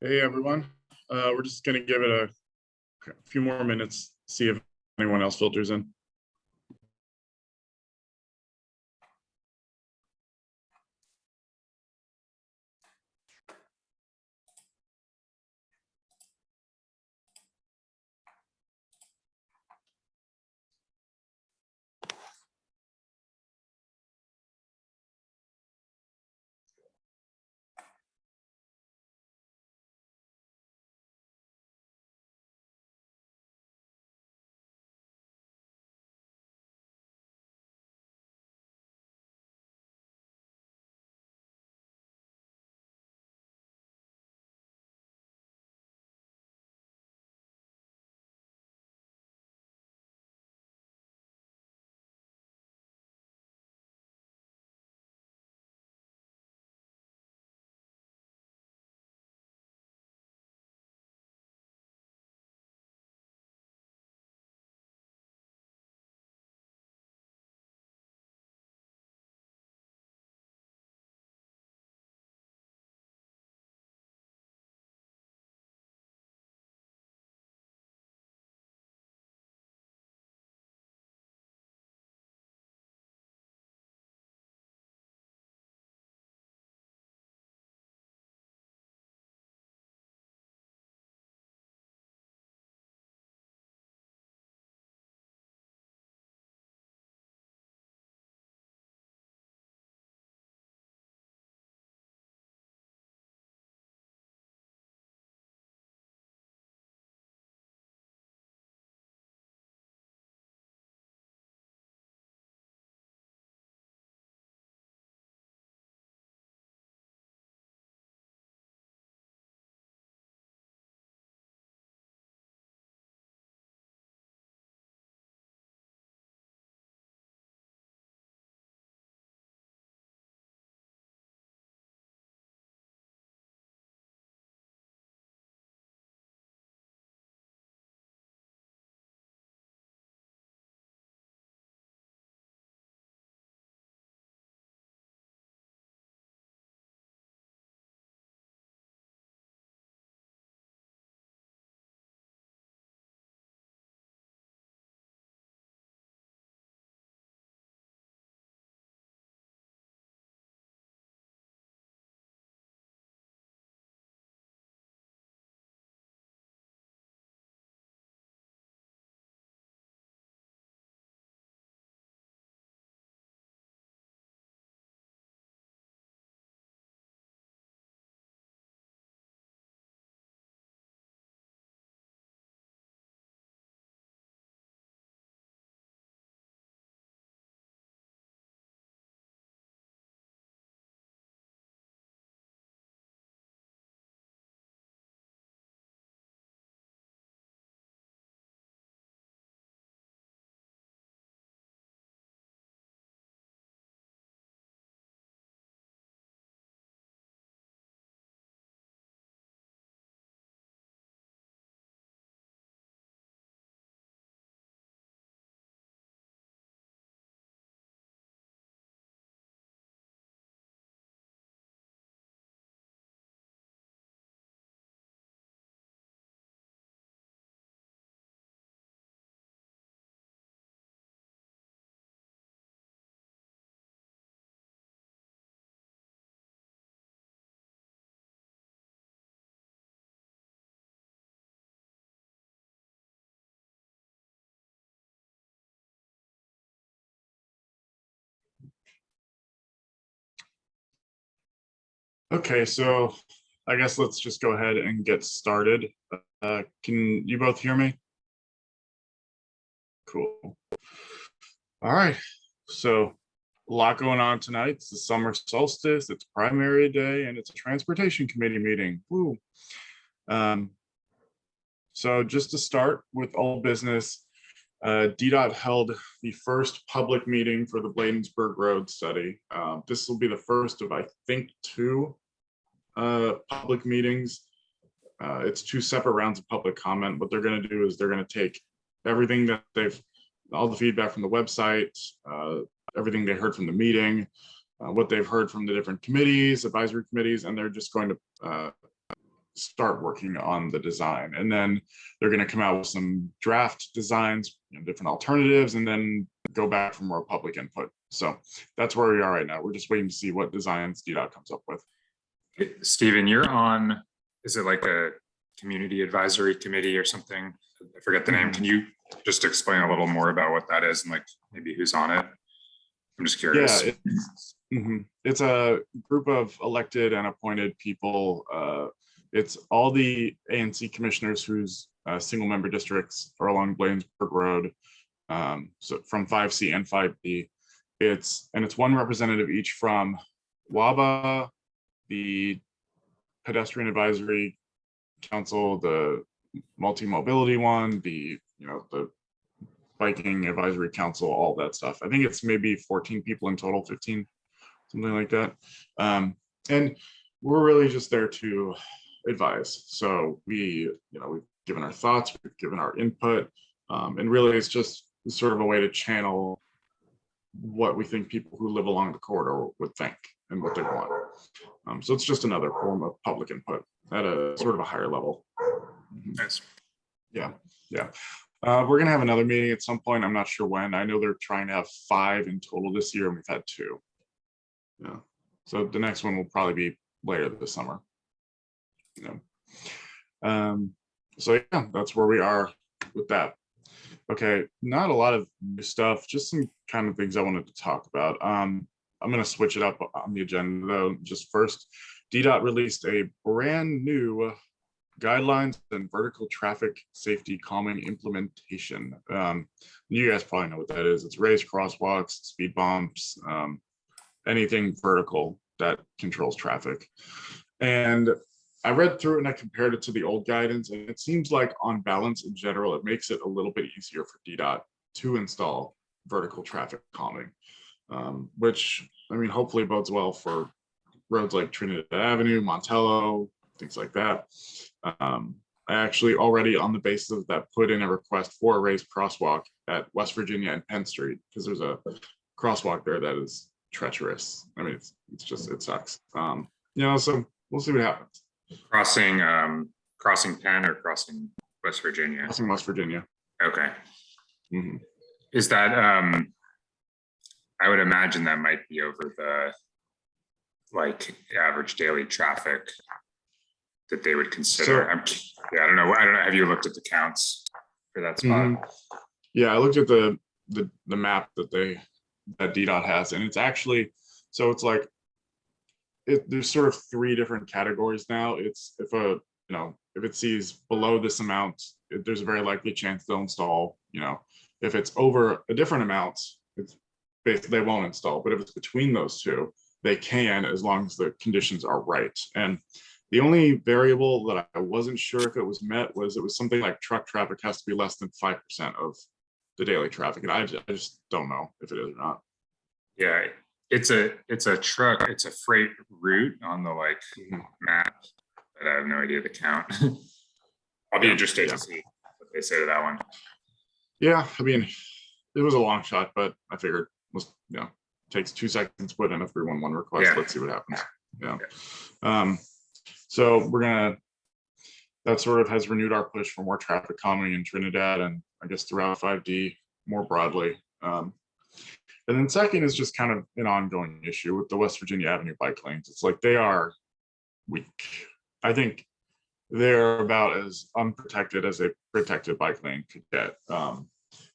Hey everyone, we're just going to give it a few more minutes, see if anyone else filters in. Okay, so I guess let's just go ahead and get started. Can you both hear me? Cool. All right, so a lot going on tonight. It's the summer solstice, it's primary day, and it's a transportation committee meeting. Woo. Um, so just to start with all business, DDOT held the first public meeting for the Bladensburg Road study. This will be the first of, I think, two public meetings. It's two separate rounds of public comment. What they're going to do is they're going to take everything that all the feedback from the website, everything they heard from the meeting, what they've heard from the different committees, advisory committees, and they're just going to start working on the design, and then they're going to come out with some draft designs, different alternatives, and then go back for more public input. So that's where we are right now. We're just waiting to see what designs DDOT comes up with. Stephen, you're on, is it like a community advisory committee or something? I forget the name. Can you just explain a little more about what that is and like maybe who's on it? I'm just curious. Yeah, it's a group of elected and appointed people. It's all the ANC commissioners whose single member districts are along Bladensburg Road. So from 5C and 5B. It's one representative each from WABA, the Pedestrian Advisory Council, the Multi-Mobility one, the Biking Advisory Council, all that stuff. I think it's maybe 14 people in total, 15, something like that. And we're really just there to advise. So we've given our thoughts, we've given our input, and really it's just sort of a way to channel what we think people who live along the corridor would think and what they want. So it's just another form of public input at a sort of a higher level. Nice. Yeah. We're gonna have another meeting at some point. I'm not sure when. I know they're trying to have 5 in total this year, and we've had 2. Yeah. So the next one will probably be later this summer. So yeah, that's where we are with that. Okay, not a lot of new stuff, just some kind of things I wanted to talk about. I'm going to switch it up on the agenda though. Just first, DDOT released a brand new guidelines and vertical traffic safety calming implementation. You guys probably know what that is. It's raised crosswalks, speed bumps, anything vertical that controls traffic. And I read through it and I compared it to the old guidance, and it seems like on balance in general, it makes it a little bit easier for DDOT to install vertical traffic calming, which I mean, hopefully bodes well for roads like Trinidad Avenue, Montello, things like that. I actually already on the basis of that put in a request for a raised crosswalk at West Virginia and Penn Street, because there's a crosswalk there that is treacherous. I mean, it's just, it sucks. So we'll see what happens. Crossing Penn or crossing West Virginia? Crossing West Virginia. Okay. Is that, I would imagine that might be over the like average daily traffic that they would consider. I don't know. Have you looked at the counts for that spot? Yeah, I looked at the map that DDOT has, and it's actually, so it's like, there's sort of 3 different categories now. It's if it sees below this amount, there's a very likely chance they'll install. If it's over a different amount, it's basically they won't install. But if it's between those 2, they can, as long as the conditions are right. And the only variable that I wasn't sure if it was met was it was something like truck traffic has to be less than 5% of the daily traffic, and I just don't know if it is or not. Yeah. It's a freight route on the map, but I have no idea the count. I'll be interested to see what they say to that one. Yeah, I mean, it was a long shot, but I figured takes 2 seconds to put in a 311 request. Yeah. Let's see what happens. Yeah. So that sort of has renewed our push for more traffic calming in Trinidad and I guess throughout 5D more broadly. And then second is just kind of an ongoing issue with the West Virginia Avenue bike lanes. It's like they are weak. I think they're about as unprotected as a protected bike lane could get.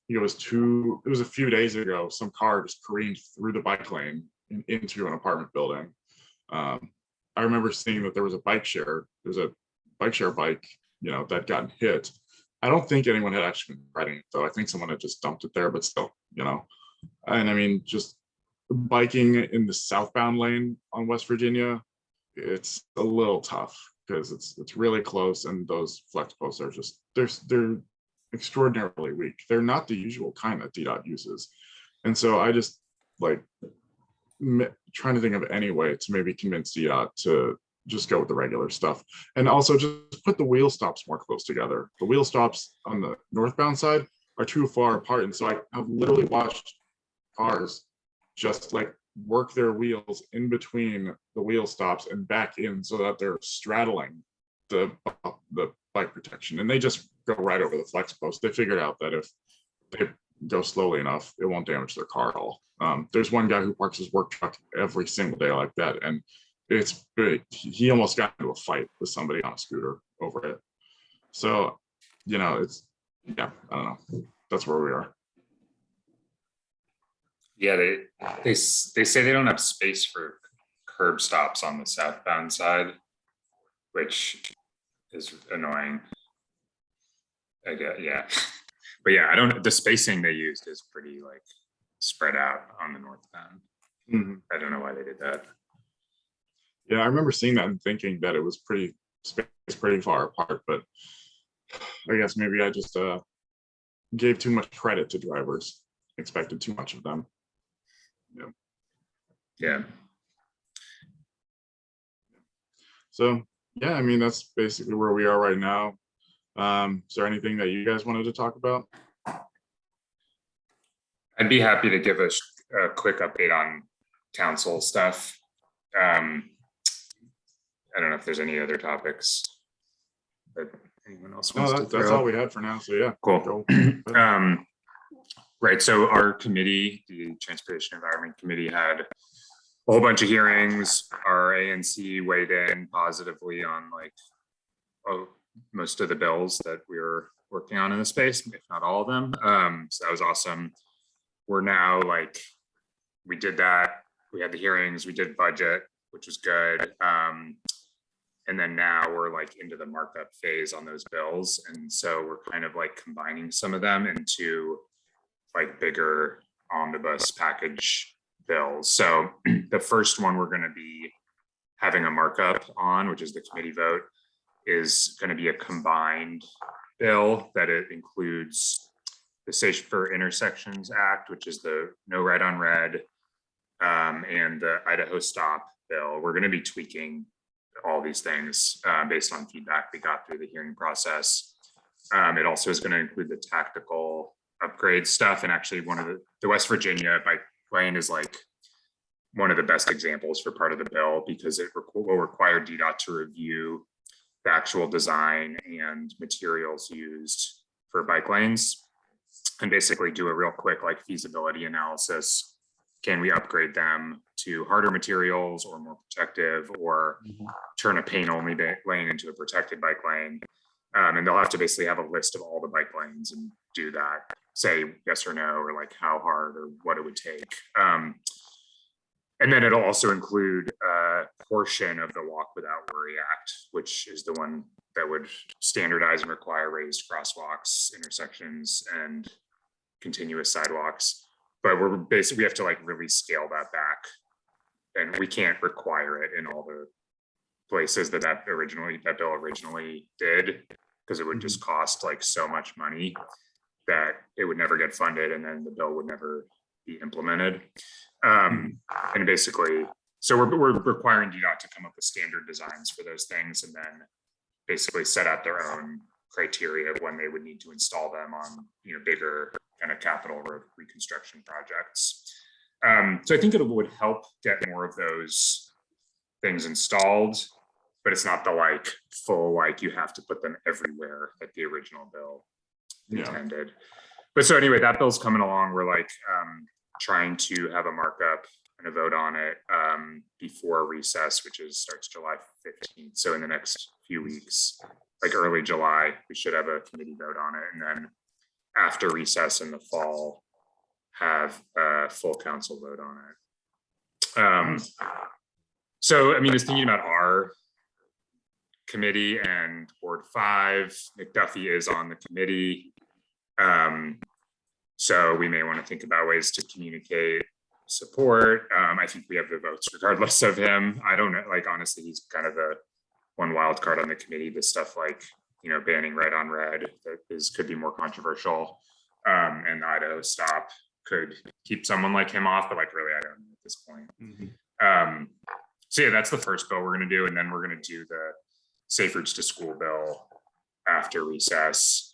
It was a few days ago, some car just careened through the bike lane into an apartment building. I remember seeing that there was a bike share. There's a bike share bike, that got hit. I don't think anyone had actually been riding it though. I think someone had just dumped it there, but still, and I mean, just biking in the southbound lane on West Virginia, it's a little tough because it's really close, and those flex posts are just they're extraordinarily weak. They're not the usual kind that DDOT uses, and so I just trying to think of any way to maybe convince DDOT to just go with the regular stuff, and also just put the wheel stops more close together. The wheel stops on the northbound side are too far apart, and so I've literally watched cars just work their wheels in between the wheel stops and back in so that they're straddling the bike protection, and they just go right over the flex post. They figured out that if they go slowly enough, it won't damage their car at all. There's one guy who parks his work truck every single day like that, and he almost got into a fight with somebody on a scooter over it. So, it's, yeah, I don't know. That's where we are. Yeah, they say they don't have space for curb stops on the southbound side, which is annoying. I guess, yeah. But yeah, the spacing they used is pretty like spread out on the northbound. Mm-hmm. I don't know why they did that. Yeah, I remember seeing that and thinking that it was pretty far apart, but I guess maybe I just gave too much credit to drivers, expected too much of them. Yeah. So yeah, I mean, that's basically where we are right now. Is there anything that you guys wanted to talk about? I'd be happy to give a quick update on council stuff. I don't know if there's any other topics that anyone else wants to throw. That's all we had for now. So yeah, cool. Right. So our committee, the Transportation Environment Committee, had a whole bunch of hearings. Our ANC weighed in positively on most of the bills that we were working on in the space, if not all of them. So that was awesome. We're now we did that. We had the hearings, we did budget, which was good. And then now we're into the markup phase on those bills. And so we're kind of combining some of them into bigger omnibus package bills. So the first one we're going to be having a markup on, which is the committee vote, is going to be a combined bill that it includes the Safer Intersections Act, which is the no red on red, and the Idaho Stop bill. We're going to be tweaking all these things based on feedback we got through the hearing process. It also is going to include the tactical upgrade stuff. And actually one of the West Virginia bike lane is one of the best examples for part of the bill, because it will require DDOT to review the actual design and materials used for bike lanes and basically do a real quick feasibility analysis. Can we upgrade them to harder materials or more protective, or turn a paint only lane into a protected bike lane? And they'll have to basically have a list of all the bike lanes and do that, say yes or no, or how hard or what it would take. And then it'll also include a portion of the Walk Without Worry Act, which is the one that would standardize and require raised crosswalks, intersections, and continuous sidewalks. But we have to really scale that back, and we can't require it in all the places that bill originally did, because it would just cost so much money that it would never get funded, and then the bill would never be implemented. And basically, so we're requiring DDOT to come up with standard designs for those things, and then basically set out their own criteria of when they would need to install them on bigger kind of capital road reconstruction projects. So I think it would help get more of those things installed, but it's not the full you have to put them everywhere that the original bill intended. But so anyway, that bill's coming along. We're trying to have a markup and a vote on it before recess, which starts July 15th. So in the next few weeks, early July, we should have a committee vote on it, and then after recess in the fall, have a full council vote on it. So I mean, just thinking about our committee and Ward 5, McDuffie is on the committee. So we may want to think about ways to communicate support. I think we have the votes regardless of him. I don't know, honestly, he's kind of the one wild card on the committee. The stuff banning red on red that could be more controversial. And the Idaho Stop could keep someone like him off, but really, I don't know at this point. So yeah, that's the first bill we're going to do. And then we're going to do the Safe Routes to School bill after recess.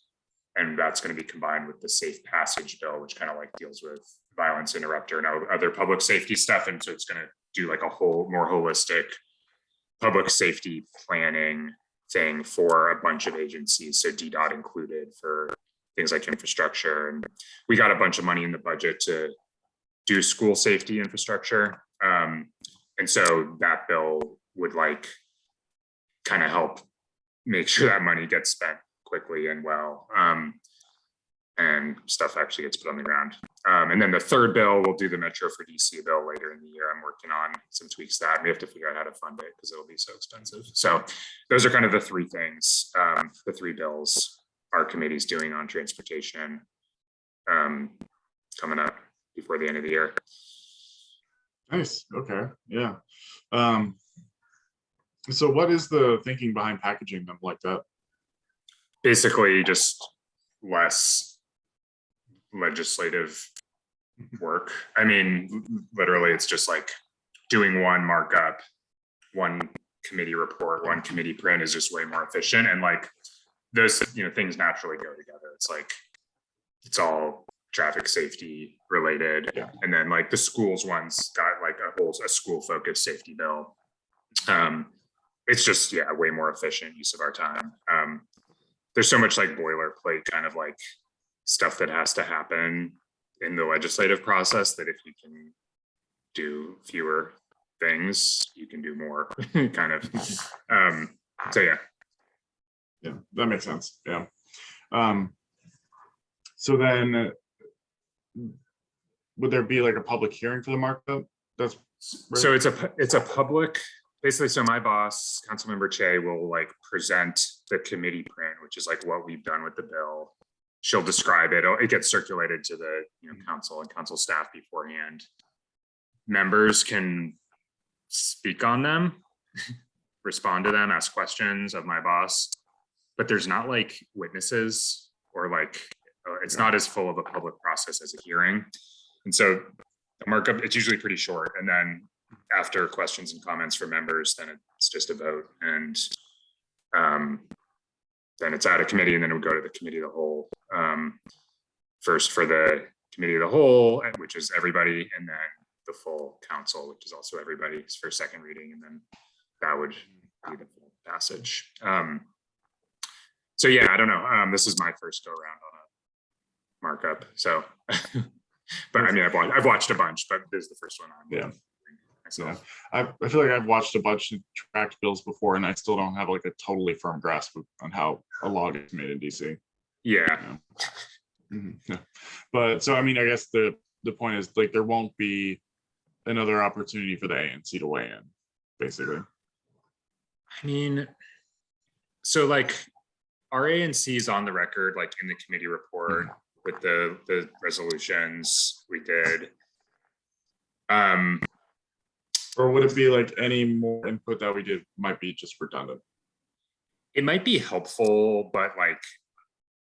And that's going to be combined with the Safe Passage bill, which kind of deals with violence interrupter and other public safety stuff. And so it's going to do a whole more holistic public safety planning thing for a bunch of agencies, so DDOT included, for things like infrastructure. And we got a bunch of money in the budget to do school safety infrastructure. And so that bill would like kind of help make sure that money gets spent quickly and well, and stuff actually gets put on the ground. And then the third bill, we'll do the Metro for DC bill later in the year. I'm working on some tweaks to that. We have to figure out how to fund it because it'll be so expensive. So those are kind of the three things, the three bills our committee's doing on transportation coming up before the end of the year. Nice. Okay. Yeah. So what is the thinking behind packaging them like that? Basically just less legislative work. I mean, literally it's just like doing one markup, one committee report, one committee print is just way more efficient. And like those, things naturally go together. It's like, it's all traffic safety related. Yeah. And then like the schools ones got like a school focused safety bill. It's just, way more efficient use of our time. There's so much like boilerplate kind of like stuff that has to happen in the legislative process that if you can do fewer things, you can do more kind of. So yeah. Yeah, that makes sense. Yeah. So then would there be like a public hearing for the markup? That's right. So it's a public, basically. So my boss, Councilmember Che, will like present the committee print, which is like what we've done with the bill. She'll describe it. It gets circulated to the council and council staff beforehand. Members can speak on them, respond to them, ask questions of my boss, but there's not like witnesses or like it's not as full of a public process as a hearing. And so the markup, it's usually pretty short. And then after questions and comments from members, then it's just a vote. And then it's out of committee, and then it would go to the committee of the whole. First for the committee of the whole, which is everybody, and then the full council, which is also everybody, for second reading, and then that would be the full passage. So yeah, I don't know. This is my first go around on a markup. So, but I mean, I've watched a bunch, but this is the first one I'm doing myself. Yeah. I feel like I've watched a bunch of tracked bills before, and I still don't have like a totally firm grasp on how a law gets made in DC. Yeah. Yeah. But so I mean, I guess the point is like there won't be another opportunity for the ANC to weigh in, basically. I mean, so like our ANC is on the record, like in the committee report with the resolutions we did. Or would it be like any more input that we did might be just redundant? It might be helpful, but like,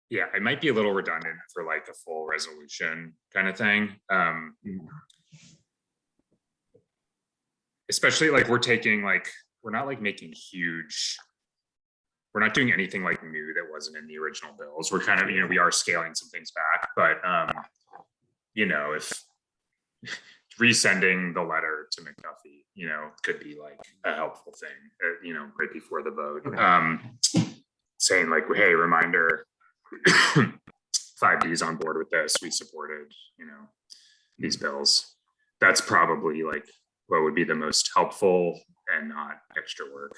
yeah, it might be a little redundant for like a full resolution kind of thing. Especially like we're not like making huge, we're not doing anything like new that wasn't in the original bills. We're kind of, we are scaling some things back, but if resending the letter to McDuffie, could be like a helpful thing, right before the vote. Saying like, hey, reminder, 5D's on board with this. We supported, these bills. That's probably like what would be the most helpful and not extra work.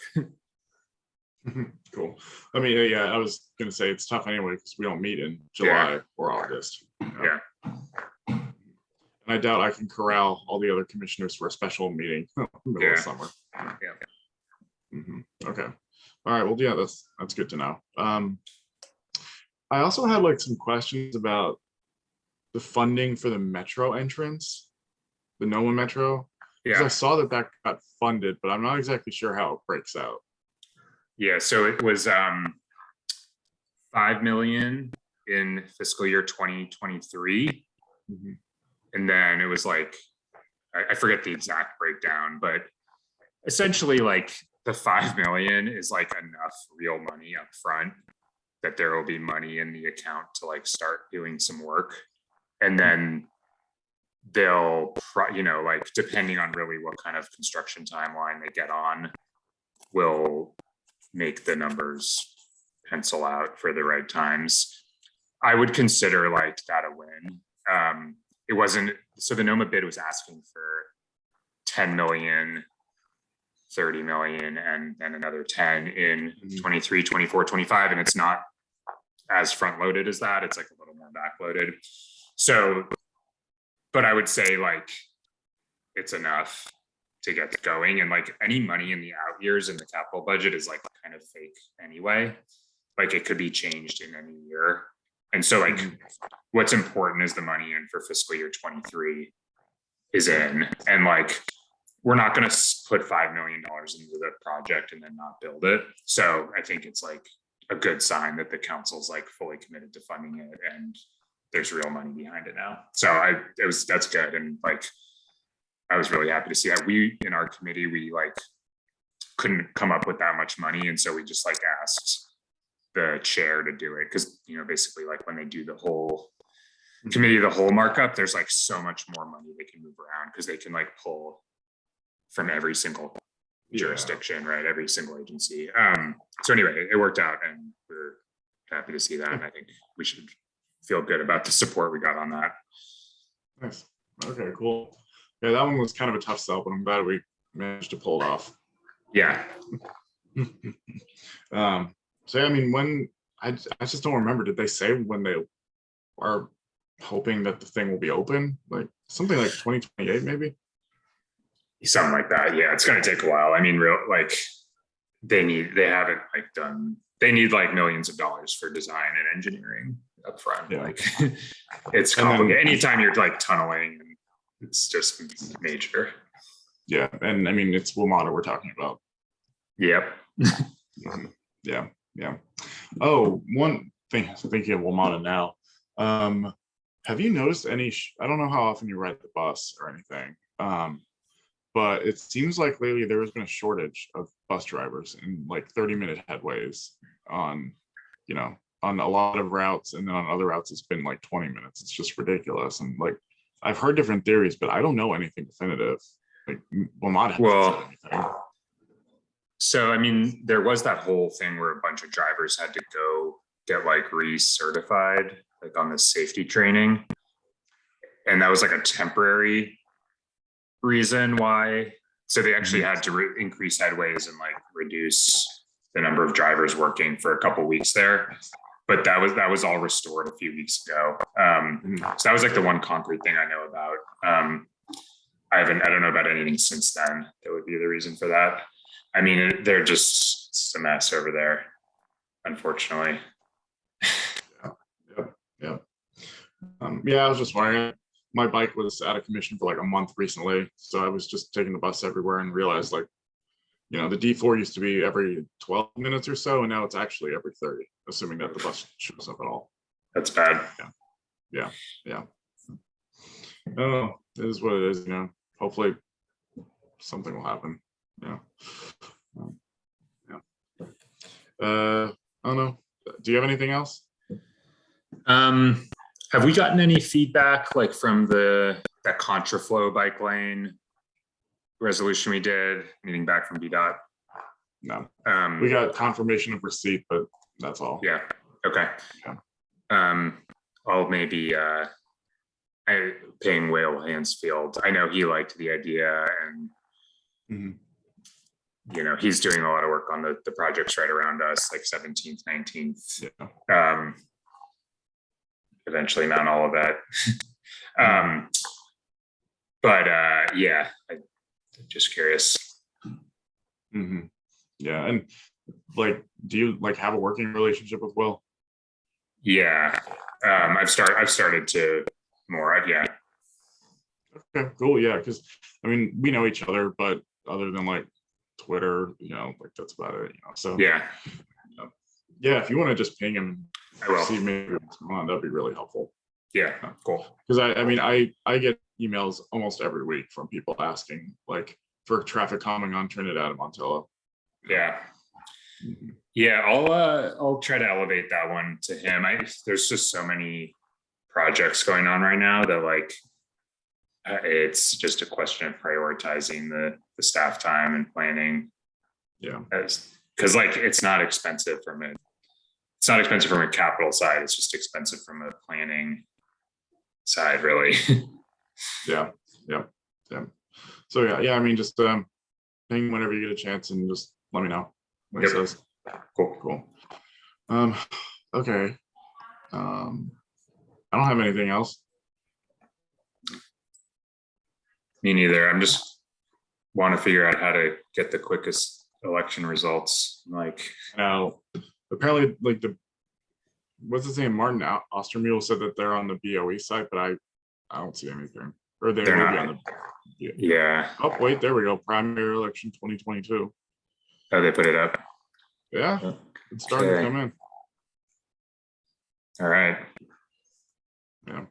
Cool. I mean, yeah, I was gonna say it's tough anyway because we don't meet in July or August. Yeah. And I doubt I can corral all the other commissioners for a special meeting in the middle of summer. Yeah. Okay. All right. Well, yeah, that's good to know. I also had like some questions about the funding for the metro entrance, the Nolan Metro. Yeah. I saw that got funded, but I'm not exactly sure how it breaks out. Yeah. So it was $5 million in fiscal year 2023. And then it was like, I forget the exact breakdown, but essentially like the 5 million is like enough real money up front that there will be money in the account to like start doing some work. And then they'll, like depending on really what kind of construction timeline they get on, will make the numbers pencil out for the right times. I would consider like that a win. It wasn't, so the NOMA bid was asking for 10 million, 30 million, and then another 10 in 23, 24, 25. And it's not as front loaded as that. It's like a little more back loaded. So, but I would say like, it's enough to get going. And like any money in the out years in the capital budget is like kind of fake anyway. Like it could be changed in any year. And so like what's important is the money in for fiscal year 23 is in. And like, we're not going to put $5 million into the project and then not build it. So I think it's like a good sign that the council's like fully committed to funding it and there's real money behind it now. So that's good. And like, I was really happy to see that. We, in our committee, we like couldn't come up with that much money. And so we just like asked the chair to do it. Cause you know, basically like when they do the whole committee, the whole markup, there's like so much more money they can move around because they can like pull from every single jurisdiction, right? Every single agency. So anyway, it worked out and we're happy to see that. And I think we should feel good about the support we got on that. Nice. Okay, cool. Yeah, that one was kind of a tough sell, but I'm glad we managed to pull it off. Yeah. So I mean, when I just don't remember, did they say when they are hoping that the thing will be open? Like something like 2028 maybe? Something like that. Yeah, it's going to take a while. I mean, they need like millions of dollars for design and engineering up front. Yeah. Like it's complicated. Anytime you're like tunneling, it's just major. Yeah. And I mean, it's WMATA we're talking about. Yep. Yeah. Yeah. Oh, one thing, thinking of WMATA now. Have you noticed any, I don't know how often you ride the bus or anything. But it seems like lately there has been a shortage of bus drivers in like 30-minute headways on, you know, on a lot of routes. And then on other routes, it's been like 20 minutes. It's just ridiculous. And like, I've heard different theories, but I don't know anything definitive. Like, well, so, I mean, there was that whole thing where a bunch of drivers had to go get like recertified, like on this safety training. And that was like a temporary reason why. So they actually had to increase headways and like reduce the number of drivers working for a couple weeks there. But that was all restored a few weeks ago. So that was like the one concrete thing I know about. I don't know about anything since then. That would be the reason for that. I mean, they're just, it's a mess over there, unfortunately. Yeah. Yeah, I was just wondering. My bike was out of commission for like a month recently. So I was just taking the bus everywhere and realized like, you know, the D4 used to be every 12 minutes or so. And now it's actually every 30, assuming that the bus shows up at all. That's bad. Yeah. Oh, it is what it is, you know, hopefully something will happen. Yeah. I don't know. Do you have anything else? Have we gotten any feedback like from that contraflow bike lane resolution we did? Anything back from BDOT? No. We got confirmation of receipt, but that's all. Yeah. Okay. Yeah. I'll maybe ping Will Hansfield. I know he liked the idea and you know, he's doing a lot of work on the projects right around us, like 17th, 19th. Yeah. Eventually Mount Olivet. But yeah, I'm just curious. Yeah, and like, do you like have a working relationship with Will? Yeah, I've started to more. Yeah. Okay, cool. Yeah, because I mean, we know each other, but other than like Twitter, you know, like that's about it. You know, so yeah. Yeah, if you want to just ping him, I will. See maybe what's going on, that'd be really helpful. Yeah, cool. Because I mean, I get emails almost every week from people asking like for traffic calming on Trinidad and Montello. Yeah. Yeah, I'll try to elevate that one to him. There's just so many projects going on right now that like it's just a question of prioritizing the staff time and planning. Yeah. because like it's not expensive from a capital side. It's just expensive from a planning side, really. Yeah. So yeah. I mean, just ping whenever you get a chance and just let me know what it Yep. says. Cool. Okay. I don't have anything else. Me neither. I'm just want to figure out how to get the quickest election results. Like, Now, apparently, like what's his name? Martin Ostermule said that they're on the BOE site, but I don't see anything. Or they They're will be not. on the. yeah. Oh wait, there we go. Primary election 2022. Oh, they put it up. Yeah, it's starting to Okay. come in. All right. Yeah.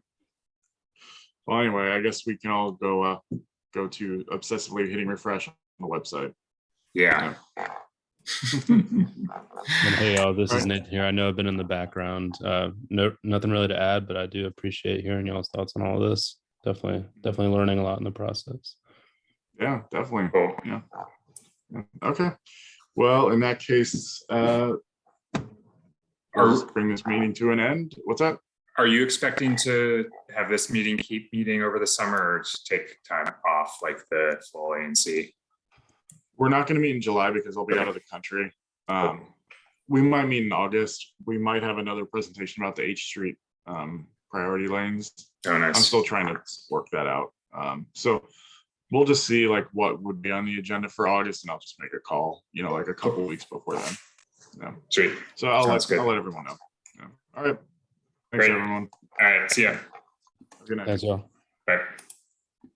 Well, anyway, I guess we can all go to obsessively hitting refresh on the website. Yeah. And hey, y'all, this is Right. Nate here. I know I've been in the background. Nothing really to add, but I do appreciate hearing y'all's thoughts on all of this. Definitely learning a lot in the process. Yeah, definitely. Cool. Yeah. Okay. Well, in that case, I'll just bring this meeting to an end. What's that? Are you expecting to have this keep meeting over the summer, or just take time off like the full ANC? We're not going to meet in July because I'll be out of the country. We might meet in August. We might have another presentation about the H Street priority lanes. Oh, nice. I'm still trying to work that out. So we'll just see like what would be on the agenda for August, and I'll just make a call, like a couple weeks before then. Yeah. Sweet. So I'll Sounds good. let everyone know. Yeah. All right. Thanks, Great. everyone. All right. See ya. Good night. Thanks, y'all. Bye.